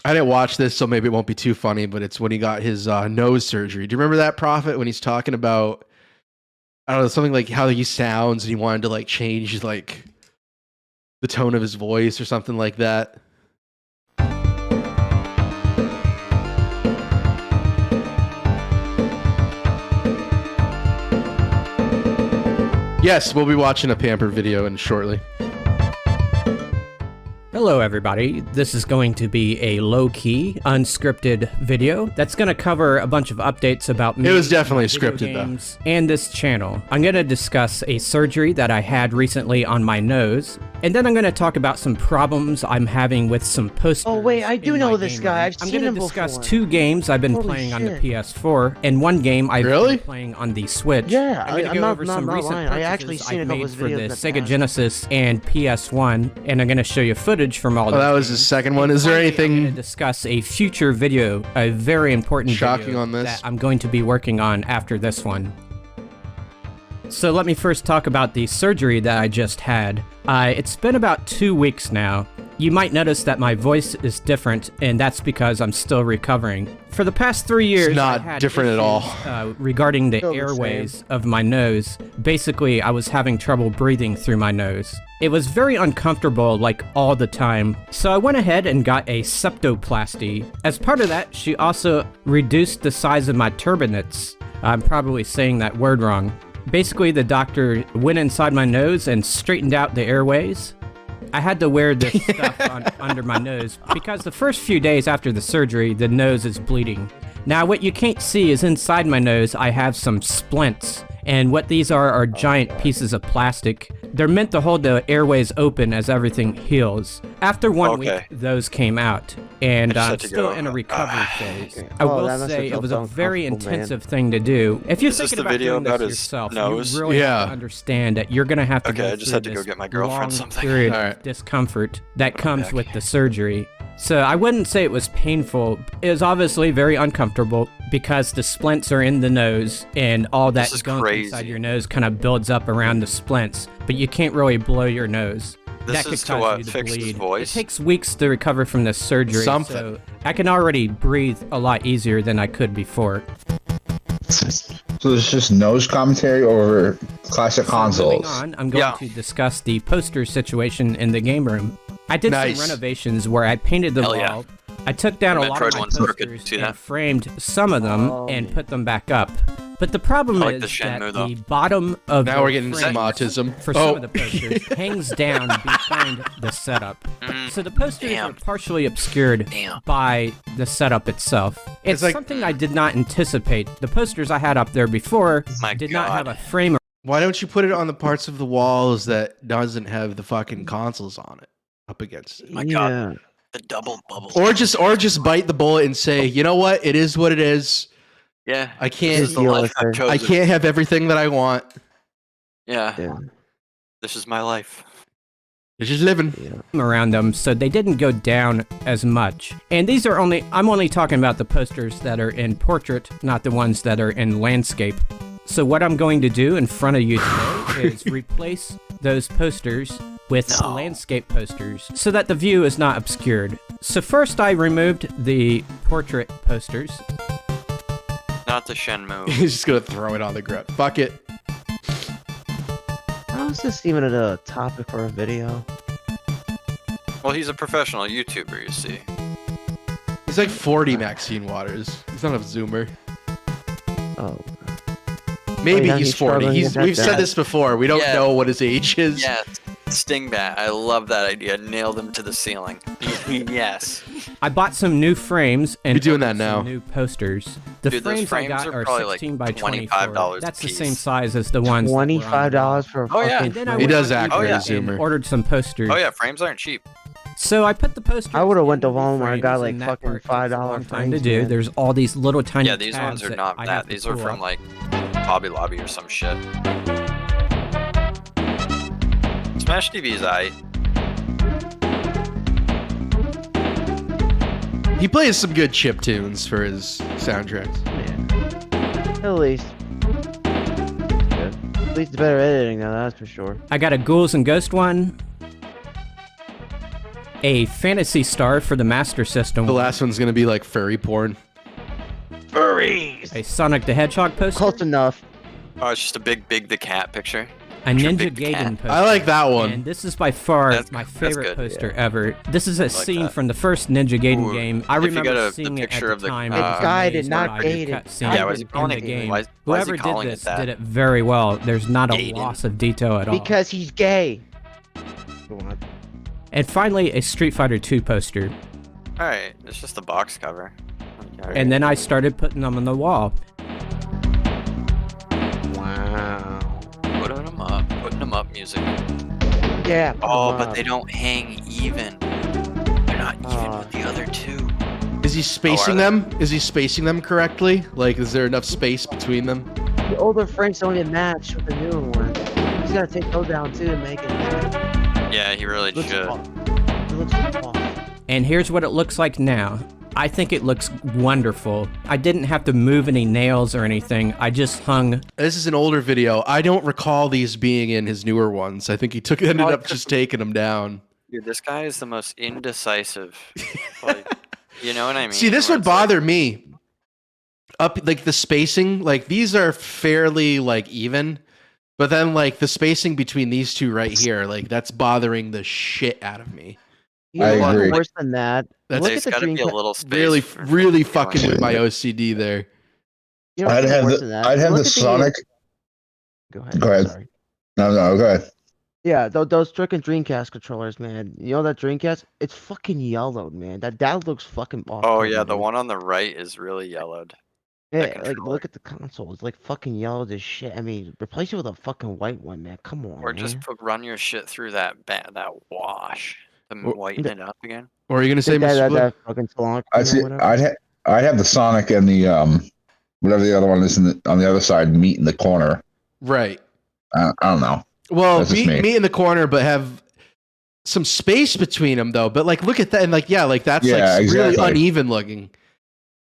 I didn't watch this, so maybe it won't be too funny, but it's when he got his nose surgery. Do you remember that, Prophet, when he's talking about, I don't know, something like how he sounds and he wanted to like change like the tone of his voice or something like that? Yes, we'll be watching a Pamper video in shortly. Hello everybody, this is going to be a low-key, unscripted video that's going to cover a bunch of updates about me, It was definitely video scripted games, and this channel. I'm going to discuss a surgery that I had recently on my nose, and then I'm going to talk about some problems I'm having with some posters. Oh wait, I do know this guy. I've I'm seen going him to discuss before. 2 games I've been Holy playing on the shit. PS4, and 1 game I've Really? been playing on the Switch. Yeah, I'm going to I'm go not- over some not recent lying. I actually purchases seen a I've couple made of for videos the in the Sega past. Genesis and PS1, and I'm going to show you footage from all Oh, those that was games. his second one. Is there Finally, I'm going to anything discuss a future video, a very important shocking video on this? that I'm going to be working on after this one. So let me first talk about the surgery that I just had. It's been about 2 weeks now. You might notice that my voice is different, and that's because I'm still recovering. For the past 3 years, not I had different at all. issues, regarding the Still the airways of my nose. Basically, I was having trouble breathing through my nose. It was very uncomfortable, like all the time. So I went ahead and got a septoplasty. As part of that, she also reduced the size of my turbinates. I'm probably saying that word wrong. Basically, the doctor went inside my nose and straightened out the airways. I had to wear this stuff under my nose because the first few days after the surgery, the nose is bleeding. Now, what you can't see is inside my nose, I have some splints. And what these are giant pieces of plastic. They're meant to hold the airways open as everything heals. After 1 week, those came out, and I'm still in a recovery phase. I Oh, will that must say have it was a felt very uncomfortable, man. intensive thing to do. If you're Is this thinking the about video doing this about his yourself, nose? you really have Yeah. to understand that you're going to have to Okay, go I just through had to go this get my girlfriend long something. period of Alright. discomfort that comes back. with the surgery. So I wouldn't say it was painful. It was obviously very uncomfortable because the splints are in the nose and all that This is gunk crazy. inside your nose kind of builds up around the splints, but you can't really blow your nose. This That could is to cause what, you to fix his bleed. voice? It takes weeks to recover from this surgery, Something. so I can already breathe a lot easier than I could before. So it's just nose commentary over classic So moving consoles. on, I'm going Yeah. to discuss the poster situation in the game room. I did Nice. some renovations where I painted the Hell wall. yeah. I took down The a lot Metroid of my one's crooked, posters see and that? framed some of them Oh, and man. put them back up. But the problem I like is the that Shenmue, though. the bottom of Now the we're getting some frames autism. for some of the posters hangs down behind the setup. So the posters Damn. are partially obscured Damn. by the setup itself. It's like- something I did not anticipate. The posters I had up there before My did not have God. a frame. Why don't you put it on the parts of the walls that doesn't have the fucking consoles on it up against it? My God. The double bubble. Or just bite the bullet and say, you know what? It is what it is. Yeah. I This can't is the deal life with I've her. chosen. I can't have everything that I want. Yeah. Yeah. This is my life. It's just living. Around them, so they didn't go down as much. And these are I'm only talking about the posters that are in portrait, not the ones that are in landscape. So what I'm going to do in front of you today is replace those posters with No. landscape posters so that the view is not obscured. So first I removed the portrait posters. Not the Shenmue. He's just gonna throw it on the ground. Fuck it. How is this even a topic for a video? Well, he's a professional YouTuber, you see. He's like 40 Maxine Waters. He's not a zoomer. Oh, Maybe now he's he's 40. struggling He's with that we've said dad. this before. We don't Yeah. know what his age is. Yeah. Stingbat. I love that idea. Nailed him to the ceiling. Yes. I bought some new frames and You're doing that ordered now. some new posters. The Dude, those frames I frames got are are probably like 16 by 24. $25 a That's the piece. same size as the ones that were on the wall. $25 for a Oh, yeah. fucking And then I frame? He went does on act eBay like a yeah. and zoomer. ordered some posters. Oh yeah, frames aren't cheap. So I put the posters. I would've went to in the Walmart and got, frames, like, and that fucking part takes a $5 long time to frames, do. man. There's all these little tiny. Yeah, these ones tabs are not I that. have to These are pull from up. like Hobby Lobby or some shit. Smash TV's aight. He plays some good chip tunes for his soundtracks. Yeah. At least. Good. At least it's better editing now, that's for sure. I got a Ghouls and Ghost one. a Fantasy Star for the Master System. The last one's gonna be like furry porn. Furries! A Sonic the Hedgehog poster. Close enough. Oh, it's just a big the cat picture. A Ninja Big the Cat. Gaiden poster. I like that one. And this is by far That's- my that's favorite good. poster ever. This is a scene that. from the first Ninja Gaiden Ooh, game. I if you remember got the seeing it at picture the of the- time. It's I was guided, amazed not by the gated. cutscene Yeah, why is he in calling the it game. Why is Whoever he did calling this it that? did it very well. There's not a Gaiden. loss of detail at all. Because he's gay. Go on. And finally, a Street Fighter 2 poster. Alright, it's just the box cover. Okay. And then I started putting them on the wall. Wow. Putting them up music. Yeah. Oh, but they don't hang even. They're not even with the other two. Is he spacing they? them? Is he spacing them correctly? Like, is there enough space between them? The older frames don't even match with the newer one. He's gotta take those down too to make it match. Yeah, he really Looks should. off. It looks off. And here's what it looks like now. I think it looks wonderful. I didn't have to move any nails or anything. I just hung. This is an older video. I don't recall these being in his newer ones. I think he ended up just taking them down. Dude, this guy is the most indecisive. Like, you know what I mean? See, this Where would it's like- bother me. Up like the spacing, like these are fairly like even, but then like the spacing between these two right here, like that's bothering the shit out of me. You know I what's agree. worse than that? That's- Look There's at the gotta be a Dreamcast. little space. Really, for- really for fucking going with my on. OCD there. You know I'd what's have worse the than that? I'd have Look the at Sonic. Go ahead. Go ahead. Sorry. No, go ahead. Yeah, those freaking Dreamcast controllers, man. You know that Dreamcast? It's fucking yellowed, man. That looks fucking awful. Oh yeah, the one on the right is really yellowed. Yeah, that like controller. look at the console. It's like fucking yellowed as shit. I mean, replace it with a fucking white one, man. Come on, Or man. just run your shit through that wash. To Well, whiten it up again. Or are you gonna say, Think that, Mr. that, Blue? that fucking salon I cleaner or see. whatever. I'd have the Sonic and the whatever the other one is on the other side meet in the corner. Right. I don't know. Well, That's just me. meet in the corner, but have some space between them, though. But like, look at that, and like, yeah, like that's Yeah, like really exactly. uneven looking.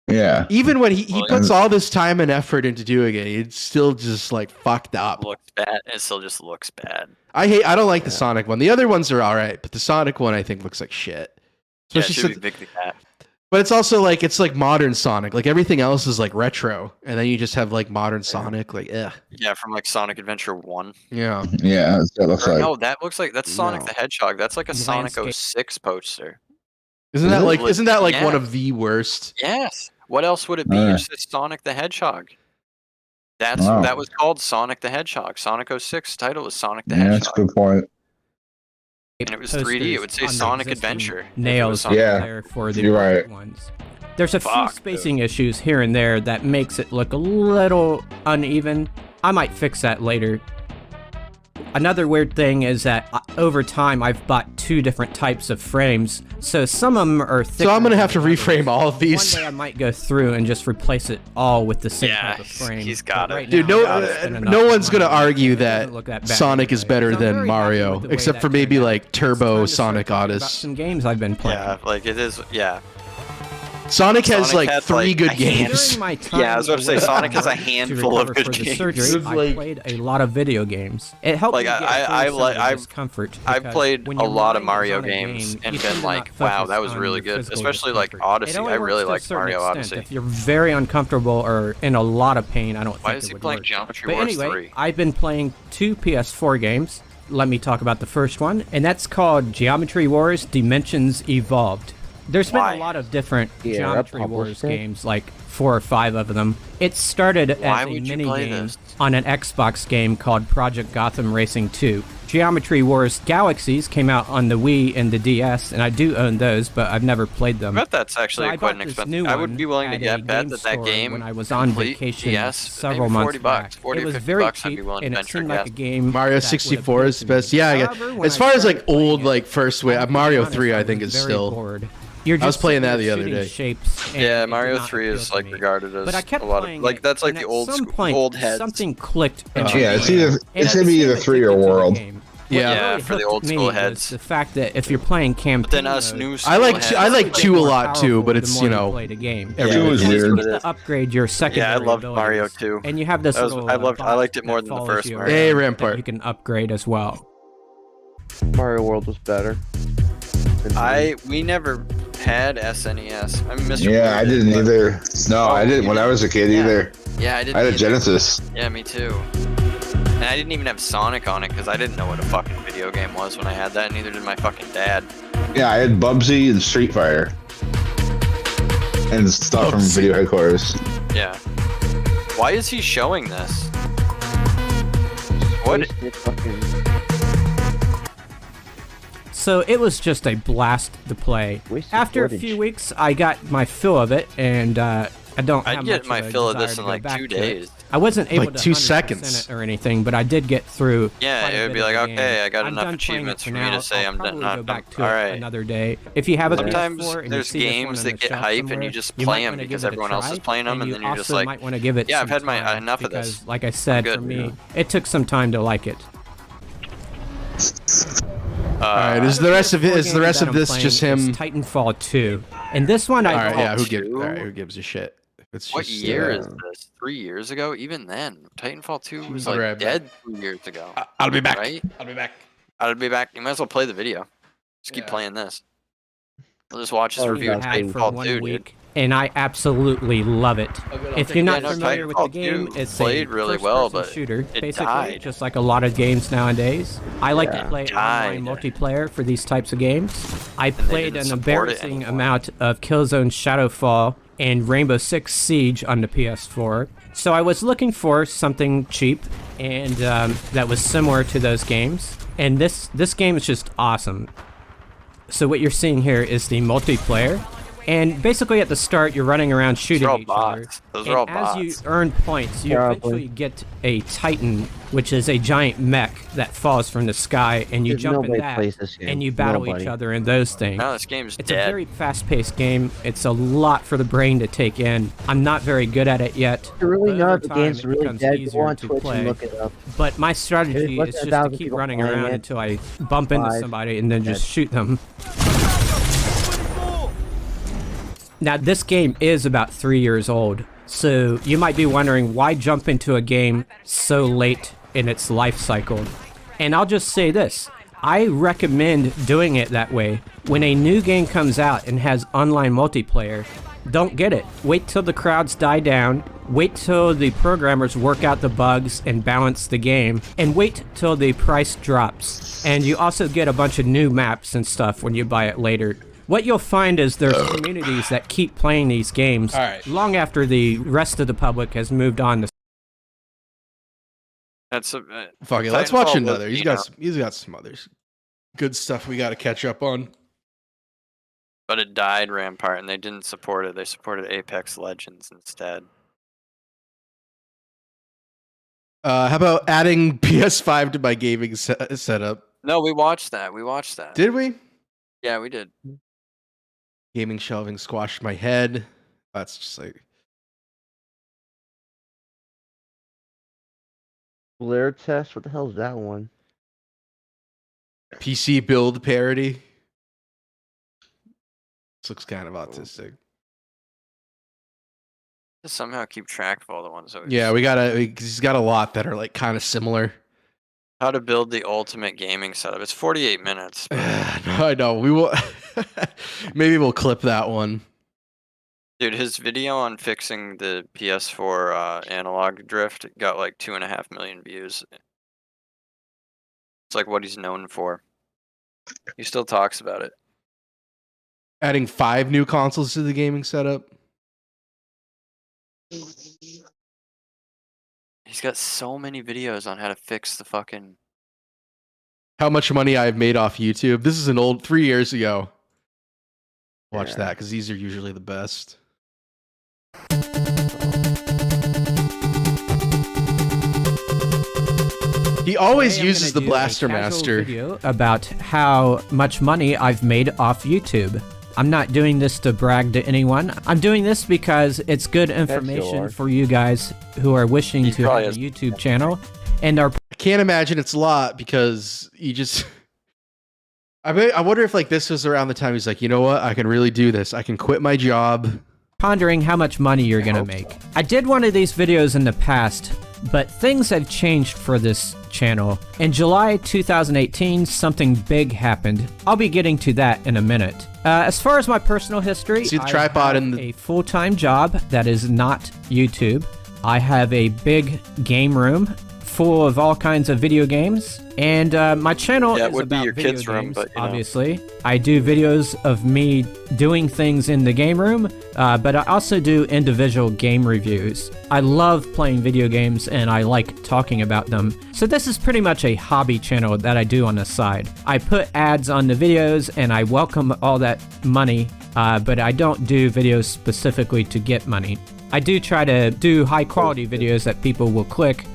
Yeah. Even when he Well, puts all this time and effort into doing it, it's still just like fucked up. Looks bad. It still just looks bad. I don't like the Sonic one. The other ones are all right, but the Sonic one I think looks like shit. Yeah, it Especially should since, be Big the Cat. but it's also like it's like modern Sonic. Like everything else is like retro, and then you just have like modern Sonic. Like, ugh. Yeah, from like Sonic Adventure 1. Yeah. Yeah. That's what it looks Or, like. no, that looks like that's Sonic No. the Hedgehog. That's like a Sonic Landscape. 06 poster. Isn't that it? like isn't that like one Yeah. of the worst? Yes. What else would it be? Uh. It's just Sonic the Hedgehog. Wow. That was called Sonic the Hedgehog. Sonic 06 title was Sonic the Yeah, that's a Hedgehog. good point. And it was 3D, it would say posters on the Sonic existing Adventure if it was Nails Sonic. Yeah. there for the You're right. other ones. There's a few Fuck, spacing issues here and there that makes it look a little uneven. I might fix that later. Another weird thing is that over time I've bought two different types of frames, so some of them are thicker. So I'm gonna have to than others. reframe all of these. One day I might go through and just replace it all with the same Yeah, type of frame. he's but got it. right Dude, now, no, I gotta spend enough no one's money. gonna argue It doesn't that look bad Sonic is anyway. better So I'm than very happy Mario, with the way except that for maybe turned out. like It's Turbo time to start Sonic talking about Odyssey. some games I've been playing. Yeah, like it is. Yeah. Sonic has Sonic like has, 3 like, good a hand- games. During my time Yeah, I was about to say, away Sonic has a to handful of recover good for the games. surgery, It's I like- played a lot of video games. It helped Like, me get I through some of the I've- discomfort. I've because played when a your lot of mind is Mario on a games game, and you been tend to like, not wow, focus that was on really your good. physical Especially like discomfort. Odyssey. It only I works really to a like certain Mario extent. Odyssey. If you're very uncomfortable or in a lot of pain, I don't Why think is it he would playing work. Geometry But Wars anyway, 3? I've been playing 2 PS4 games. Let me talk about the first one, and that's called Geometry Wars Dimensions Evolved. There's been Why? a lot of different Yeah, Geometry published Wars it. games, like 4 or 5 of them. It started Why as a would you mini play game this? on an Xbox game called Project Gotham Racing 2. Geometry Wars Galaxies came out on the Wii and the DS, and I do own those, but I've never played I them. bet that's So actually I quite bought an this expensive. new I would one be willing to at a get bet game that store game when I was on complete vacation DS, several maybe months 40 bucks, back. 40 It or was 50 very bucks, I'd be cheap, willing to and it venture seemed a like a guess. game Mario that would 64 is appeal to me. best. Yeah, I However, guess. when As I far as started like old playing it, like first way, I'll be Mario honest, 3 I was think is very still. bored. You're I was just playing sitting that there the other shooting day. Shapes, and Yeah, it did Mario not 3 appeal is to like me. regarded as But I kept a lot playing of like it, that's like and the at old some school, point, old heads. something clicked. in Oh. my Yeah, it's brain, either and it's I gonna be became either 3 or addicted to the World. game. Yeah. What Yeah, really for the hooked old me school was heads. the fact that if you're playing campaign But then us mode, new I school like heads, two, I like it's 2 a more lot too, powerful but the it's more you know play the game. Yeah, Two was Because you weird. get to upgrade your secondary loved abilities, Mario 2. and you have this That was- little. I loved- I bot liked it more that than the follows first you Mario. around Hey, that Rampart. you can upgrade as well. Mario World was better. We never had SNES. I mean, Mr. Yeah, I Blue did, didn't but- either. No, I didn't when I was a kid Yeah. either. Yeah, I didn't. I had a either. Genesis. Yeah, me too. And I didn't even have Sonic on it because I didn't know what a fucking video game was when I had that. Neither did my fucking dad. Yeah, I had Bubsy and Street Fighter. And stuff from Bubsy. Video Headquarters. Yeah. Why is he showing this? What? Wasted fucking- So it was just a blast to play. Wasted After a footage. few weeks, I got my fill of it, and I don't have I'd get much my of a fill of desire this to in go like back 2 to it. days. I wasn't able Like to 2 100% seconds. it or anything, but I did get through. Yeah, quite a it would bit be of like, the okay, game. I got I'm enough done playing achievements it for me now. to say I'll I'm probably not go back to all it right. another day. If you have a Sometimes PS4 and there's you see this one games on that the get shelf hype and somewhere, you just you play might them wanna because give it a everyone else is try, playing them, and you then you're just also like, might want to give it yeah, some I've had my time enough of because, this. like I said, good. for me, it took some time to like it. All right, is the rest of it? Four Is the games rest that of I'm this playing just is him? Titanfall 2, and this one All I right, don't. yeah. Who gives? two? All right, who gives a shit? If it's What just, year is this? 3 years ago? Even then, Titanfall 2 was I'll like be right back. dead 2 years ago. I'll be back. Right? I'll be back. I'll be back. You might as well play the video. Just keep Yeah. playing this. We'll just watch his Oh, review of yeah. Had for Titanfall 1 2, dude. week, and I absolutely love it. If you're not Yeah, no, familiar with the Titanfall game, 2 it's played a really well, first-person but shooter, it basically, died. just like a lot of games nowadays. I like to Yeah. play Died. online multiplayer for these types of games. I they played didn't an support it embarrassing anymore. amount of Killzone Shadowfall and Rainbow Six Siege on the PS4, so I was looking for something cheap and that was similar to those games. And this game is just awesome. So what you're seeing here is the multiplayer, and basically at the start you're running around shooting all each other. bots. Those and are all as you bots. earn points, you Probably. eventually get a Titan, which is a giant mech that falls from the sky, and you Dude, jump in nobody that, plays this game. and you battle Nobody. each other in those things. No, this game's It's a dead. very fast-paced game. It's a lot for the brain to take in. I'm not very good at it yet. You're really but over not. The time, game's it really becomes dead. Go easier on to Twitch play. and look it up. But my strategy less is than just to 1,000 keep people running playing around it. until I bump into Five. somebody and then just Dead. shoot them. Now, this game is about 3 years old, so you might be wondering why jump into a game so late in its life cycle. And I'll just say this. I recommend doing it that way. When a new game comes out and has online multiplayer, don't get it. Wait till the crowds die down. Wait till the programmers work out the bugs and balance the game. And wait till the price drops. And you also get a bunch of new maps and stuff when you buy it later. What you'll find is there's communities that keep playing these games All right. long after the rest of the public has moved on to. That's a, Fuck it. Let's watch Titanfall another. was, He's got some others. Good stuff we got to catch up on. but it died Rampart, and they didn't support it. They supported Apex Legends instead. How about adding PS5 to my gaming setup? No, we watched that. We watched that. Did we? Yeah, we did. Gaming shelving squashed my head. That's just like Blur test. What the hell is that one? PC build parody. This looks kind of autistic. Just somehow keep track of all the ones that we Yeah, he's got a lot that are like kind of similar. How to build the ultimate gaming setup. It's 48 minutes. No, I know. We will. Maybe we'll clip that one. Dude, his video on fixing the PS4 analog drift got like 2.5 million views. It's like what he's known for. He still talks about it. Adding 5 new consoles to the gaming setup. He's got so many videos on how to fix the fucking. How much money I've made off YouTube. This is an old 3 years ago. Watch Yeah. that because these are usually the best. He always Today I'm uses the gonna do a Blaster casual Master. video about how much money I've made off YouTube. I'm not doing this to brag to anyone. I'm doing this because it's good information are. for you guys who are wishing He to probably have a has- YouTube channel and are I can't imagine it's a lot because you just. I wonder if like this was around the time he's like, you know what, I can really do this. I can quit my job. pondering how much money you're gonna hope make. I did one of these videos in the past But things have changed for this channel. In July 2018, something big happened. I'll be getting to that in a minute. As far as my personal history, See the I tripod have in the- a full-time job that is not YouTube. I have a big game room full of all kinds of video games, and my channel Yeah, it is would be about your video kids' room, games, but, you know. obviously. I do videos of me doing things in the game room, but I also do individual game reviews. I love playing video games, and I like talking about them. So this is pretty much a hobby channel that I do on the side. I put ads on the videos, and I welcome all that money, but I don't do videos specifically to get money. I do try to do high-quality videos that people will click,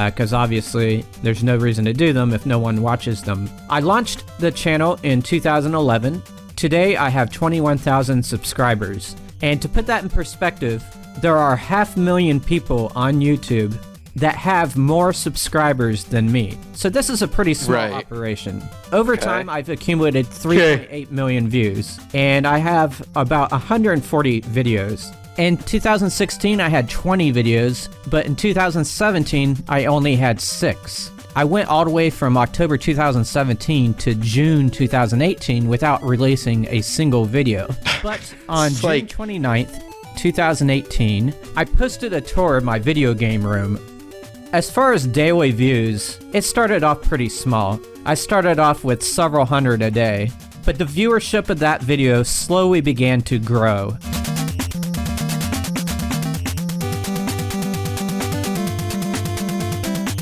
because obviously there's no reason to do them if no one watches them. I launched the channel in 2011. Today I have 21,000 subscribers. And to put that in perspective, there are 500,000 people on YouTube that have more subscribers than me. So this is a pretty small Right. operation. Over time, I've accumulated 3.8 million views, and I have about 140 videos. In 2016, I had 20 videos, but in 2017, I only had 6. I went all the way from October 2017 to June 2018 without releasing a single video. But on It's June like- 29th, 2018, I posted a tour of my video game room. As far as daily views, it started off pretty small. I started off with several hundred a day, but the viewership of that video slowly began to grow.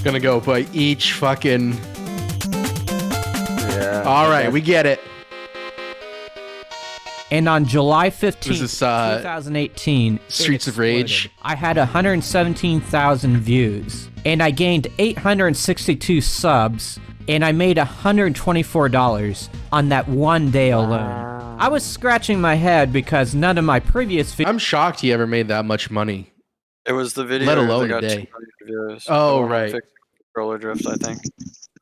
Gonna go by each fucking. Yeah. All right, we get it. And on July 15th, this, 2018, it Streets of Rage? exploded. I had 117,000 views, and I gained 862 subs, and I made $124 on that one day alone. I was scratching my head because none of my previous videos I'm shocked he ever made that much money. It was the video Let alone that got today. 2 million views. Oh, The one on right. fixing Controller drift, I think,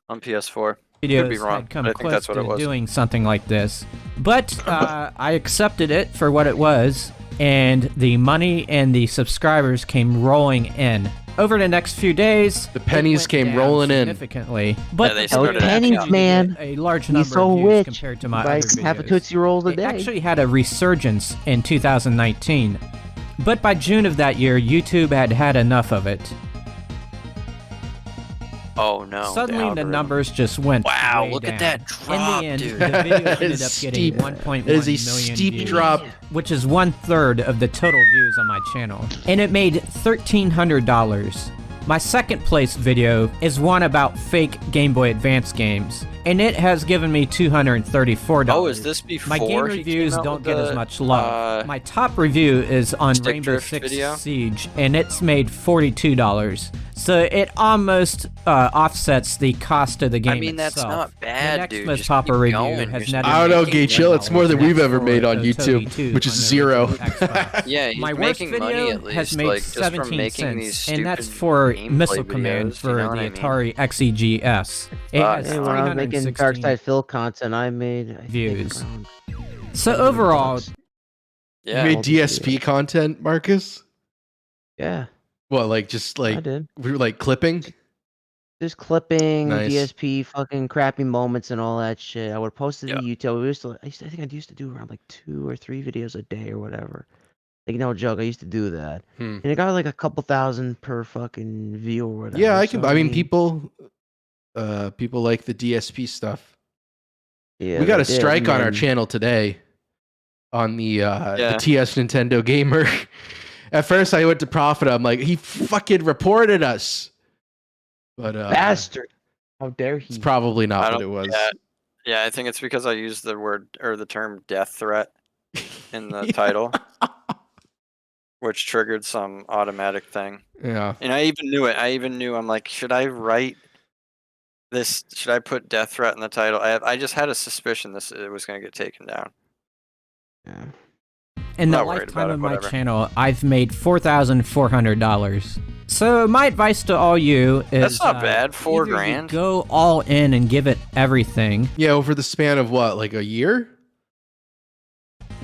on PS4. Could be wrong, had come but I think close that's what to it was. doing something like this. But I accepted it for what it was, and the money and the subscribers came rolling in. Over the next few days, The pennies it went came down rolling in. significantly. But they the started video pennies, actually man. did a large He's number so of views rich. compared to my Like other videos. half a Tootsie Rolls a It day. actually had a resurgence in 2019. But by June of that year, YouTube had had enough of it. Oh no! Suddenly, the algorithm. numbers just went Wow, way look at down. that drop, In the end, dude. the video ended It's up getting steep. 1.1 It is a million steep views, drop. which is 1/3 of the total views on my channel. And it made $1,300. My second place video is one about fake Game Boy Advance games, and it has given me $234. Oh, is this before My game he reviews came out don't with get as the, much love. My top review is on stick Rainbow drift Six video? Siege, and it's made $42. So it almost offsets the cost of the game I mean, that's itself. not bad, The next dude. most Just popular keep review going. has You're netted I don't know, me Gay Chill. It's more than $18 we've ever for made on Total YouTube, 2 which is on the 0. Xbox. Yeah, he's My worst making video money at least, has made like, just from 17 making these cents, stupid and that's for gameplay Missile Command videos, for you know the what I mean? Atari XEGS. It Fuck. has Hey, when I was making 316 Dark Side Phil content, I made I think, views. around So 700 overall, bucks. You Yeah, made All these DSP content, Marcus? Yeah, What, like just I like did. we were like clipping? Just clipping, Nice. DSP, fucking crappy moments and all that shit. I would post it to Yeah. YouTube. I think I used to do around like 2 or 3 videos a day or whatever. Like no joke, I used to do that, and it got like a couple thousand per fucking view or whatever. Yeah, I can. so, I mean, people like the DSP stuff. Yeah, We got they a did, strike on our man. channel today on the TS Nintendo Gamer. At first, I went to Profit. I'm like, he fucking reported us. But Bastard! How dare he? it's probably I not what don't- it was. yeah. I think it's because I used the word or the term "death threat" in the title, which triggered some automatic thing. Yeah. And I even knew it. I even knew. I'm like, should I write this? Should I put "death threat" in the title? I just had a suspicion it was going to get taken down. Yeah. in the Not worried lifetime about it, of my whatever. channel, I've made $4,400. So my advice to all you is That's not bad, $4 either you grand. go all in and give it everything, Yeah, over the span of what, like a year?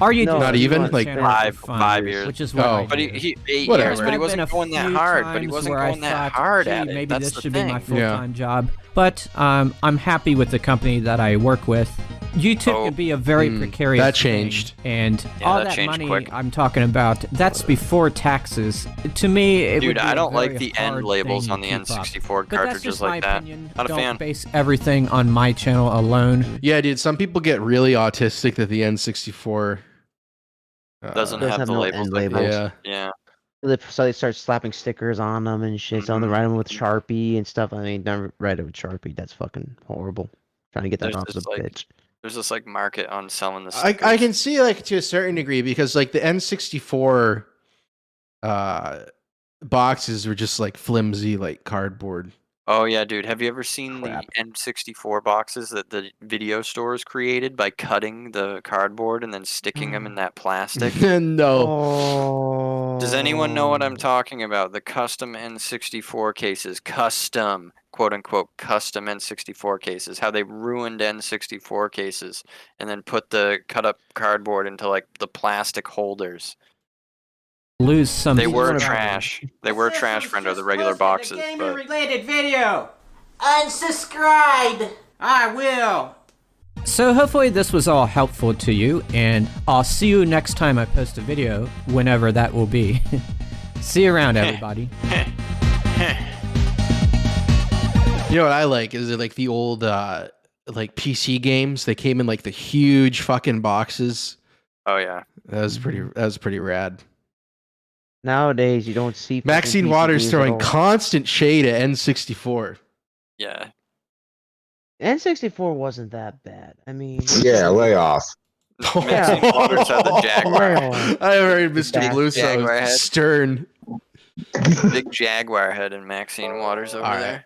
Are you No, just Not doing even? the Like, channel for 5 fun, years. which is what Oh. I But do. he 8 Whatever. years, but he There wasn't have been a going that few hard. But he times wasn't where I going that thought, hard "Gee, at it. maybe That's this the should be my thing. full-time job. But I'm happy with the company that I work with. YouTube Oh. can be a very precarious that thing, changed. and Yeah, all that that changed money quick. I'm talking about, that's before taxes. To me, it would Dude, be I a don't like very the hard end labels thing on the to keep up. N64 But that's cartridges just my like that. opinion. Not a Don't fan. base everything on my channel alone. Yeah, dude. Some people get really autistic that the N64 Doesn't Doesn't have have the no labels. end like labels. that. Yeah. Yeah. So they start slapping stickers on them and shit. So they write them with Sharpie and stuff. I mean, don't write it with Sharpie. That's fucking horrible. Trying to get that There's off the this, like, bitch. There's this like market on selling the I stickers. can see like to a certain degree because like the N64 boxes were just like flimsy like cardboard. Oh yeah, dude. Have you ever seen Crap. the N64 boxes that the video stores created by cutting the cardboard and then sticking them in that plastic? No. Oh. Does anyone know what I'm talking about? The custom N64 cases, custom, quote unquote, custom N64 cases. How they ruined N64 cases and then put the cut up cardboard into like the plastic holders. Lose some. They were wanna- trash. They were trash, friendo, the regular boxes. But related video. Unsubscribe. I will. So hopefully this was all helpful to you, and I'll see you next time I post a video, whenever that will be. See you around, everybody. You know what I like is it like the old like PC games. They came in like the huge fucking boxes. oh yeah. That was pretty rad. Nowadays, you don't see. fucking Maxine PC Waters games at throwing all. constant shade at N64. Yeah. N64 wasn't that bad. I mean. Yeah, lay off. Maxine Waters had the Jaguar. Well, I heard Mr. Jaguar Blue so head. stern. Big Jaguar head and Maxine Waters over All right. there.